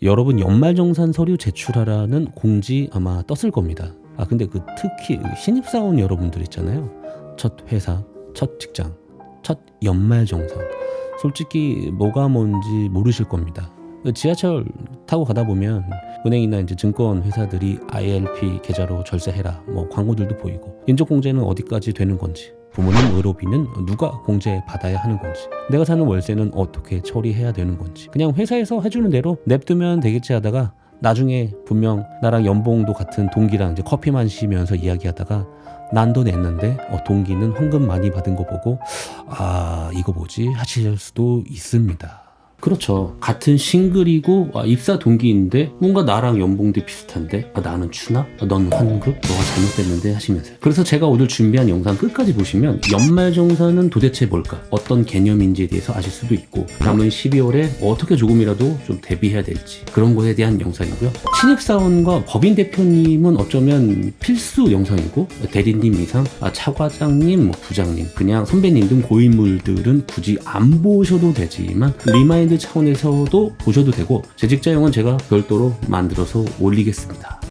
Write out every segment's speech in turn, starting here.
여러분 연말정산 서류 제출하라는 공지 아마 떴을 겁니다. 근데 특히 신입사원 여러분들 있잖아요. 첫 회사, 첫 직장, 첫 연말정산. 솔직히 뭐가 뭔지 모르실 겁니다. 지하철 타고 가다 보면 은행이나 이제 증권 회사들이 ILP 계좌로 절세해라 광고들도 보이고, 인적공제는 어디까지 되는 건지, 부모님 의료비는 누가 공제 받아야 하는 건지, 내가 사는 월세는 어떻게 처리해야 되는 건지, 그냥 회사에서 해주는 대로 냅두면 되겠지 하다가 나중에 분명 나랑 연봉도 같은 동기랑 이제 커피 마시면서 이야기하다가 난도 냈는데 동기는 헌금 많이 받은 거 보고 이거 뭐지 하실 수도 있습니다. 그렇죠. 같은 싱글이고 입사 동기인데 뭔가 나랑 연봉도 비슷한데 나는 추나? 넌 환급? 너가 잘못됐는데 하시면서. 그래서 제가 오늘 준비한 영상 끝까지 보시면 연말정산은 도대체 뭘까? 어떤 개념인지에 대해서 아실 수도 있고, 남은 12월에 어떻게 조금이라도 좀 대비해야 될지, 그런 것에 대한 영상이고요. 신입사원과 법인 대표님은 어쩌면 필수 영상이고, 대리님 이상 차과장님, 부장님, 그냥 선배님 등 고인물들은 굳이 안 보셔도 되지만 리마인드 차원에서도 보셔도 되고, 재직자용은 제가 별도로 만들어서 올리겠습니다.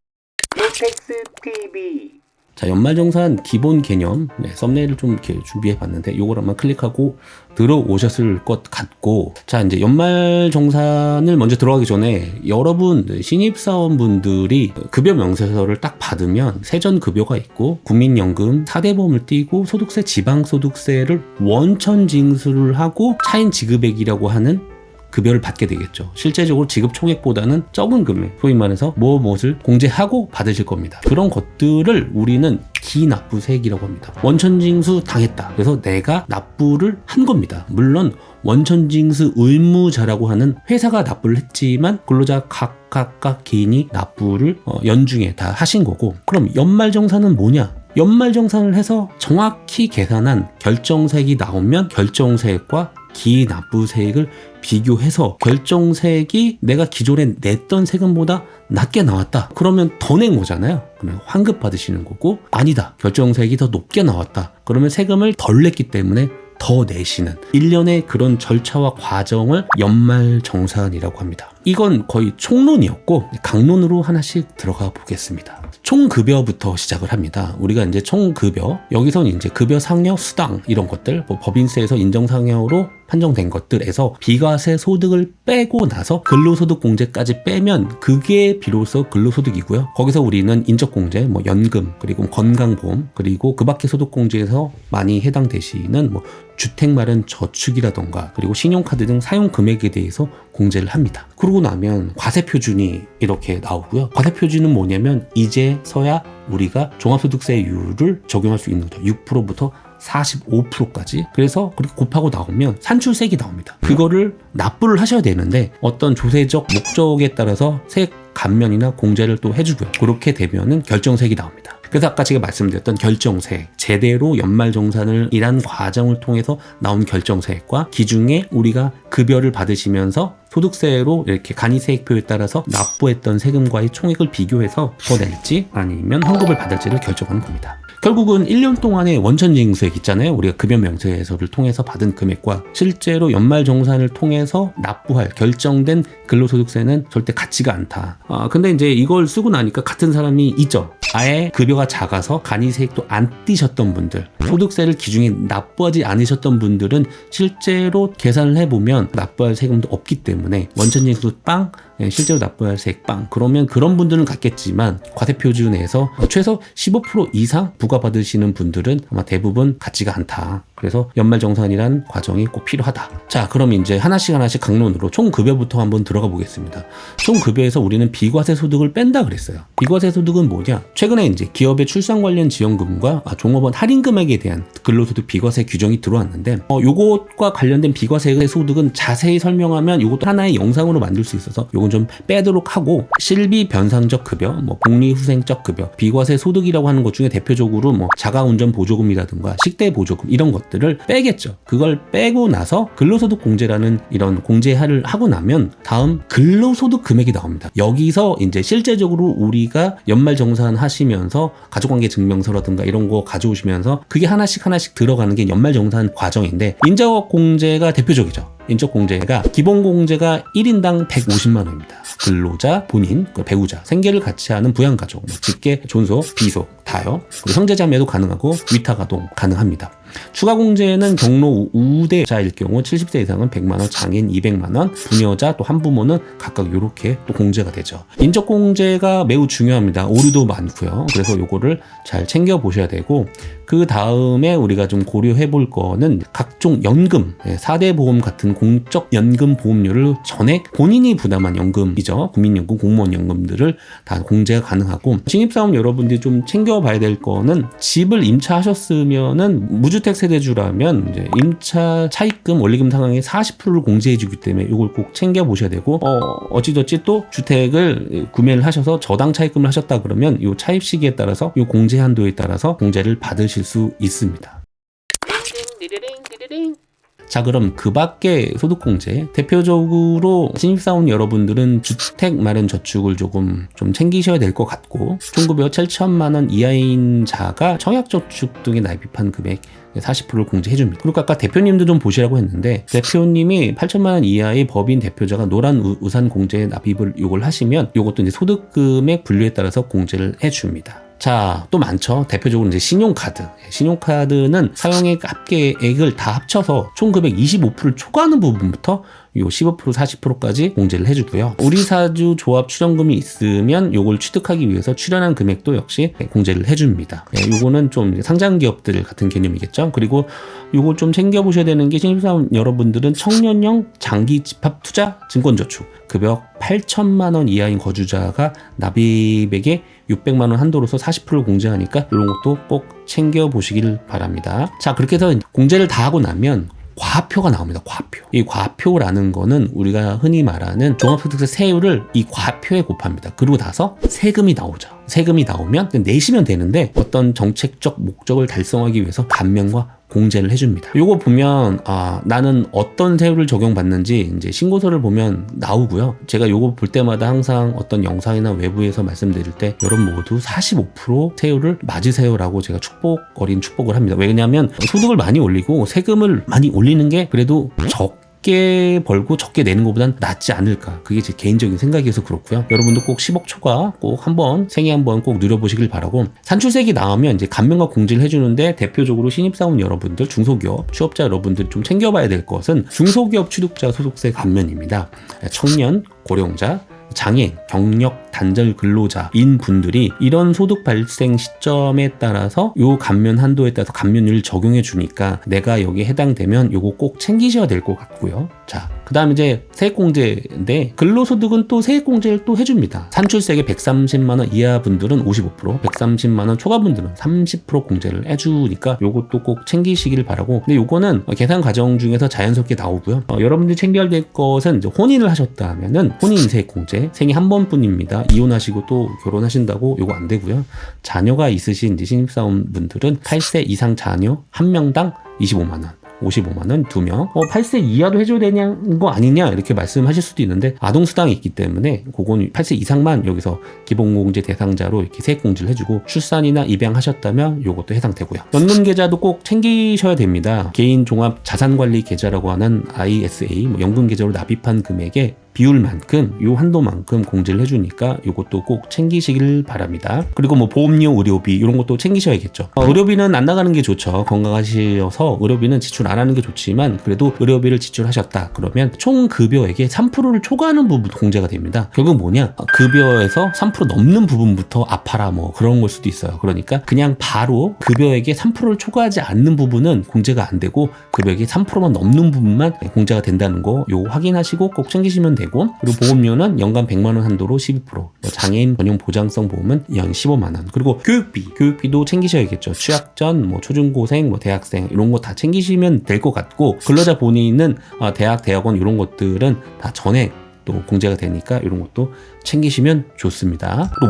이펙스TV. 자, 연말정산 기본 개념 썸네일을 좀 이렇게 준비해봤는데 이걸 한번 클릭하고 들어오셨을 것 같고, 자 이제 연말정산을 먼저 들어가기 전에 여러분 신입사원분들이 급여 명세서를 딱 받으면 세전급여가 있고 국민연금, 4대 보험을 띄고 소득세, 지방소득세를 원천징수를 하고 차인 지급액이라고 하는 급여를 받게 되겠죠. 실제적으로 지급 총액보다는 적은 금액, 소위 말해서 무엇을 공제하고 받으실 겁니다. 그런 것들을 우리는 기납부세액이라고 합니다. 원천징수 당했다. 그래서 내가 납부를 한 겁니다. 물론 원천징수 의무자라고 하는 회사가 납부를 했지만 근로자 각각 개인이 납부를 연중에 다 하신 거고, 그럼 연말정산은 뭐냐? 연말정산을 해서 정확히 계산한 결정세액이 나오면 결정세액과 기납부세액을 비교해서 결정세액이 내가 기존에 냈던 세금보다 낮게 나왔다. 그러면 더 낸 거잖아요. 그러면 환급 받으시는 거고, 아니다, 결정세액이 더 높게 나왔다. 그러면 세금을 덜 냈기 때문에 더 내시는 일련의 그런 절차와 과정을 연말정산이라고 합니다. 이건 거의 총론이었고 강론으로 하나씩 들어가 보겠습니다. 총급여부터 시작을 합니다. 우리가 이제 총급여, 여기서는 이제 급여 상여, 수당 이런 것들, 법인세에서 인정상여로 판정된 것들에서 비과세 소득을 빼고 나서 근로소득공제까지 빼면 그게 비로소 근로소득이고요. 거기서 우리는 인적공제, 연금, 그리고 건강보험, 그리고 그 밖의 소득공제에서 많이 해당되시는 주택마련 저축이라던가 그리고 신용카드 등 사용 금액에 대해서 공제를 합니다. 그러고 나면 과세표준이 이렇게 나오고요. 과세표준은 뭐냐면 이제서야 우리가 종합소득세율을 적용할 수 있는 거죠. 6%부터 45%까지. 그래서 그렇게 곱하고 나오면 산출세액이 나옵니다. 그거를 납부를 하셔야 되는데 어떤 조세적 목적에 따라서 세액 감면이나 공제를 또 해주고요. 그렇게 되면은 결정세액이 나옵니다. 그래서 아까 제가 말씀드렸던 결정세액, 제대로 연말정산을 일한 과정을 통해서 나온 결정세액과 기중에 우리가 급여를 받으시면서 소득세로 이렇게 간이세액표에 따라서 납부했던 세금과의 총액을 비교해서 더 낼지 아니면 환급을 받을지를 결정하는 겁니다. 결국은 1년 동안의 원천징수액 있잖아요. 우리가 급여 명세서를 통해서 받은 금액과 실제로 연말정산을 통해서 납부할 결정된 근로소득세는 절대 같지가 않다. 근데 이제 이걸 쓰고 나니까 같은 사람이 있죠. 아예 급여가 작아서 간이세액도 안 띄셨던 분들, 소득세를 기준에 납부하지 않으셨던 분들은 실제로 계산을 해보면 납부할 세금도 없기 때문에 원천징수 빵, 실제로 납부할 세액 빵. 그러면 그런 분들은 같겠지만 과세표준에서 최소 15% 이상 부과받으시는 분들은 아마 대부분 같지가 않다. 그래서 연말정산이란 과정이 꼭 필요하다. 자, 그럼 이제 하나씩 강론으로 총급여부터 한번 들어가 보겠습니다. 총급여에서 우리는 비과세 소득을 뺀다 그랬어요. 비과세 소득은 뭐냐? 최근에 이제 기업의 출산 관련 지원금과 종업원 할인 금액에 대한 근로소득 비과세 규정이 들어왔는데, 요것과 관련된 비과세 소득은 자세히 설명하면 요것도 하나의 영상으로 만들 수 있어서 요건 좀 빼도록 하고, 실비 변상적 급여, 복리후생적 급여, 비과세 소득이라고 하는 것 중에 대표적으로 자가운전 보조금이라든가 식대 보조금 이런 것들을 빼겠죠. 그걸 빼고 나서 근로소득 공제라는 이런 공제를 하고 나면 다음 근로소득 금액이 나옵니다. 여기서 이제 실제적으로 우리가 연말정산 하시면서 가족관계 증명서라든가 이런 거 가져오시면서 그게 하나씩 들어가는 게 연말정산 과정인데, 인자공제가 대표적이죠. 인적공제가 기본공제가 1인당 150만 원입니다. 근로자, 본인, 배우자, 생계를 같이 하는 부양가족, 직계, 존속, 비속, 다요. 그리고 형제자매도 가능하고 위탁아동 가능합니다. 추가 공제는 경로 우대자일 경우 70세 이상은 100만 원, 장애인 200만 원, 부녀자 또 한부모는 각각 이렇게 또 공제가 되죠. 인적 공제가 매우 중요합니다. 오류도 많고요. 그래서 요거를 잘 챙겨 보셔야 되고, 그 다음에 우리가 좀 고려해 볼 거는 각종 연금, 4대 보험 같은 공적 연금 보험료를 전액 본인이 부담한 연금이죠. 국민연금, 공무원연금들을 다 공제가 가능하고, 신입사원 여러분들이 좀 챙겨봐야 될 거는 집을 임차하셨으면은 무주택 세대주라면 이제 임차 차입금 원리금 상황의 40%를 공제해주기 때문에 이걸 꼭 챙겨보셔야 되고, 어찌저찌 또 주택을 구매를 하셔서 저당 차입금을 하셨다 그러면 이 차입 시기에 따라서 이 공제 한도에 따라서 공제를 받으실 수 있습니다. 자, 그럼 그 밖에 소득공제, 대표적으로 신입사원 여러분들은 주택마련저축을 좀 챙기셔야 될 것 같고, 총급여 7천만 원 이하인 자가 청약저축 등에 납입한 금액 40%를 공제해줍니다. 그리고 아까 대표님도 좀 보시라고 했는데, 대표님이 8천만 원 이하의 법인 대표자가 노란 우산 공제 납입을 요걸 하시면 요것도 이제 소득금액 분류에 따라서 공제를 해줍니다. 자, 또 많죠. 대표적으로 이제 신용카드. 신용카드는 사용액 합계액을 다 합쳐서 총 금액 25%를 초과하는 부분부터 요 15% 40%까지 공제를 해주고요. 우리 사주 조합 출연금이 있으면 요걸 취득하기 위해서 출연한 금액도 역시 공제를 해줍니다. 요거는 좀 상장 기업들 같은 개념이겠죠. 그리고 요걸 좀 챙겨보셔야 되는 게, 신입사원 여러분들은 청년형 장기 집합 투자 증권저축 급여 8천만 원 이하인 거주자가 납입액에 600만 원 한도로서 40%를 공제하니까 이런 것도 꼭 챙겨보시길 바랍니다. 자, 그렇게 해서 공제를 다 하고 나면 과표가 나옵니다. 과표. 이 과표라는 거는 우리가 흔히 말하는 종합소득세 세율을 이 과표에 곱합니다. 그리고 나서 세금이 나오죠. 세금이 나오면 내시면 되는데, 어떤 정책적 목적을 달성하기 위해서 감면과 공제를 해줍니다. 요거 보면 나는 어떤 세율을 적용받는지 이제 신고서를 보면 나오고요. 제가 요거 볼 때마다 항상 어떤 영상이나 외부에서 말씀드릴 때 여러분 모두 45% 세율을 맞으세요라고 제가 어린 축복을 합니다. 왜냐하면 소득을 많이 올리고 세금을 많이 올리는 게 그래도 적게 벌고 적게 내는 것보단 낫지 않을까, 그게 제 개인적인 생각이어서 그렇고요. 여러분도 꼭 10억 초과 꼭 생애 한번 꼭 누려보시길 바라고, 산출세액이 나오면 이제 감면과 공제를 해주는데, 대표적으로 신입사원 여러분들, 중소기업 취업자 여러분들 좀 챙겨봐야 될 것은 중소기업 취득자 소득세 감면입니다. 청년, 고령자, 장애인, 경력 단절 근로자인 분들이 이런 소득 발생 시점에 따라서 요 감면 한도에 따라서 감면율을 적용해 주니까 내가 여기에 해당되면 요거 꼭 챙기셔야 될 것 같고요. 자, 그 다음 이제 세액공제인데, 근로소득은 또 세액공제를 또 해줍니다. 산출세액의 130만 원 이하 분들은 55%, 130만 원 초과 분들은 30% 공제를 해주니까 요것도 꼭 챙기시길 바라고. 근데 요거는 계산 과정 중에서 자연스럽게 나오고요. 여러분들이 챙겨야 될 것은 이제 혼인을 하셨다면은 혼인 세액공제, 생애 한 번뿐입니다. 이혼하시고 또 결혼하신다고 요거 안 되고요. 자녀가 있으신 이제 신입사원 분들은 8세 이상 자녀 1명당 25만 원. 55만 원 2명. 8세 이하도 해줘야 되는 거 아니냐 이렇게 말씀하실 수도 있는데, 아동수당이 있기 때문에 그건 8세 이상만 여기서 기본공제 대상자로 이렇게 세액공제를 해주고, 출산이나 입양하셨다면 요것도 해당되고요. 연금계좌도 꼭 챙기셔야 됩니다. 개인종합자산관리 계좌라고 하는 ISA, 연금계좌로 납입한 금액에 비율만큼, 요 한도만큼 공제를 해주니까 요것도 꼭 챙기시길 바랍니다. 그리고 보험료, 의료비 이런 것도 챙기셔야겠죠. 의료비는 안 나가는 게 좋죠. 건강하셔서 의료비는 지출 안 하는 게 좋지만, 그래도 의료비를 지출하셨다 그러면 총 급여액의 3%를 초과하는 부분도 공제가 됩니다. 결국 뭐냐, 급여에서 3% 넘는 부분부터 아파라 그런 걸 수도 있어요. 그러니까 그냥 바로 급여액의 3%를 초과하지 않는 부분은 공제가 안 되고, 급여액의 3%만 넘는 부분만 공제가 된다는 거 요거 확인하시고 꼭 챙기시면 돼요. 그리고 보험료는 연간 100만 원 한도로 12%, 장애인 전용 보장성 보험은 연 15만 원. 그리고 교육비도 챙기셔야겠죠. 취약전, 초중고생, 대학생 이런 거 다 챙기시면 될 것 같고, 근로자 본인은 대학, 대학원 이런 것들은 다 전액 또 공제가 되니까 이런 것도 챙기시면 좋습니다. 또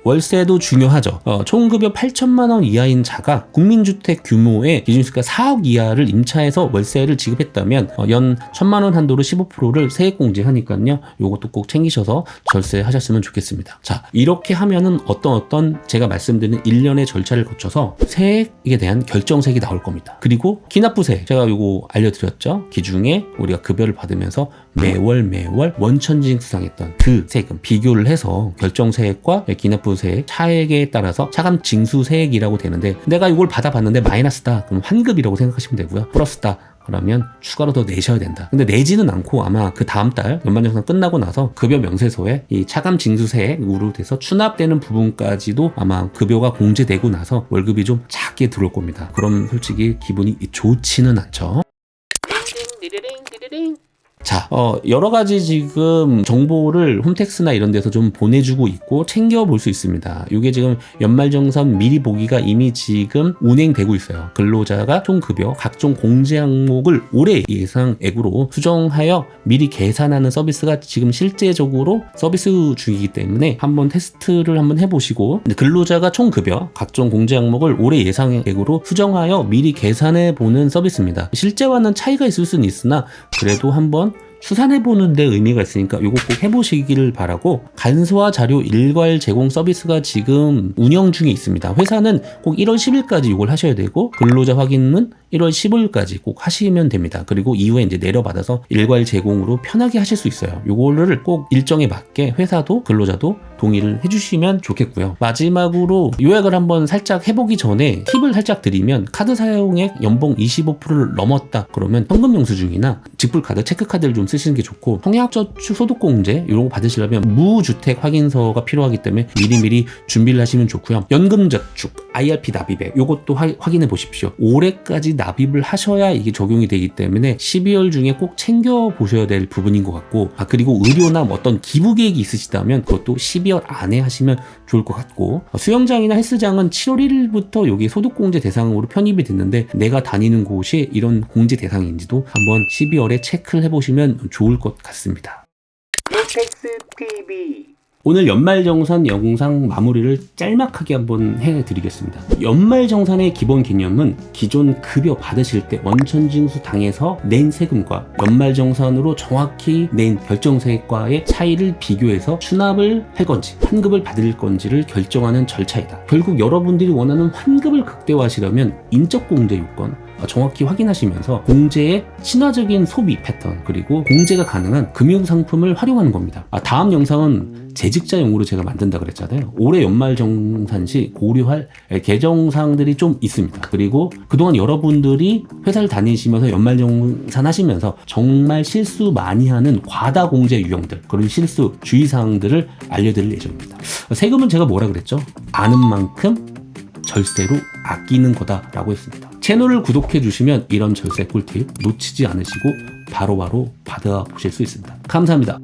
월세도 중요하죠. 총급여 8천만 원 이하인 자가 국민주택 규모의 기준시가 4억 이하를 임차해서 월세를 지급했다면 연 1,000만 원 한도로 15%를 세액공제하니까요. 요것도 꼭 챙기셔서 절세하셨으면 좋겠습니다. 자, 이렇게 하면은 어떤 제가 말씀드린 일련의 절차를 거쳐서 세액에 대한 결정세액이 나올 겁니다. 그리고 기납부세 제가 요거 알려드렸죠. 기중에 우리가 급여를 받으면서 매월 원천징수당했던 그 세금 비교를 해서 결정세액과 기납부세액 차액에 따라서 차감징수세액이라고 되는데 내가 이걸 받아봤는데 마이너스다. 그럼 환급이라고 생각하시면 되고요. 플러스다. 그러면 추가로 더 내셔야 된다. 근데 내지는 않고 아마 그 다음 달 연말정산 끝나고 나서 급여 명세서에 이 차감징수세액으로 돼서 추납되는 부분까지도 아마 급여가 공제되고 나서 월급이 좀 작게 들어올 겁니다. 그럼 솔직히 기분이 좋지는 않죠. 자, 여러 가지 지금 정보를 홈택스나 이런 데서 좀 보내주고 있고 챙겨볼 수 있습니다. 이게 지금 연말정산 미리 보기가 이미 지금 운행되고 있어요. 근로자가 총급여, 각종 공제 항목을 올해 예상액으로 수정하여 미리 계산하는 서비스가 지금 실제적으로 서비스 중이기 때문에 한번 테스트를 한번 해보시고 근로자가 총급여, 각종 공제 항목을 올해 예상액으로 수정하여 미리 계산해보는 서비스입니다. 실제와는 차이가 있을 수는 있으나 그래도 한번 추산해보는 데 의미가 있으니까 이거 꼭 해보시기를 바라고 간소화 자료 일괄 제공 서비스가 지금 운영 중에 있습니다. 회사는 꼭 1월 10일까지 이걸 하셔야 되고 근로자 확인은 1월 15일까지 꼭 하시면 됩니다. 그리고 이후에 이제 내려받아서 일괄 제공으로 편하게 하실 수 있어요. 요거를 꼭 일정에 맞게 회사도 근로자도 동의를 해주시면 좋겠고요. 마지막으로 요약을 한번 살짝 해보기 전에 팁을 살짝 드리면 카드 사용액 연봉 25%를 넘었다 그러면 현금 영수증이나 직불카드, 체크카드를 좀 쓰시는 게 좋고 청약저축 소득공제 이런 거 받으시려면 무주택 확인서가 필요하기 때문에 미리미리 준비를 하시면 좋고요. 연금저축, IRP 납입액 요것도 확인해 보십시오. 올해까지 납입을 하셔야 이게 적용이 되기 때문에 12월 중에 꼭 챙겨보셔야 될 부분인 것 같고 그리고 의료나 어떤 기부 계획이 있으시다면 그것도 12월 안에 하시면 좋을 것 같고 수영장이나 헬스장은 7월 1일부터 여기 소득공제 대상으로 편입이 됐는데 내가 다니는 곳이 이런 공제 대상인지도 한번 12월에 체크를 해보시면 좋을 것 같습니다. 홈택스TV 오늘 연말정산 영상 마무리를 짤막하게 한번 해드리겠습니다. 연말정산의 기본 개념은 기존 급여 받으실 때 원천징수 당해서 낸 세금과 연말정산으로 정확히 낸 결정세액과의 차이를 비교해서 추납을 할 건지 환급을 받을 건지를 결정하는 절차이다. 결국 여러분들이 원하는 환급을 극대화하시려면 인적공제 요건 정확히 확인하시면서 공제의 친화적인 소비 패턴 그리고 공제가 가능한 금융상품을 활용하는 겁니다. 다음 영상은 재직자용으로 제가 만든다 그랬잖아요. 올해 연말정산 시 고려할 개정사항들이 좀 있습니다. 그리고 그동안 여러분들이 회사를 다니시면서 연말정산 하시면서 정말 실수 많이 하는 과다공제 유형들 그리고 실수 주의사항들을 알려드릴 예정입니다. 세금은 제가 뭐라 그랬죠? 아는 만큼 절세로 아끼는 거다라고 했습니다. 채널을 구독해 주시면 이런 절세 꿀팁 놓치지 않으시고 바로바로 받아보실 수 있습니다. 감사합니다.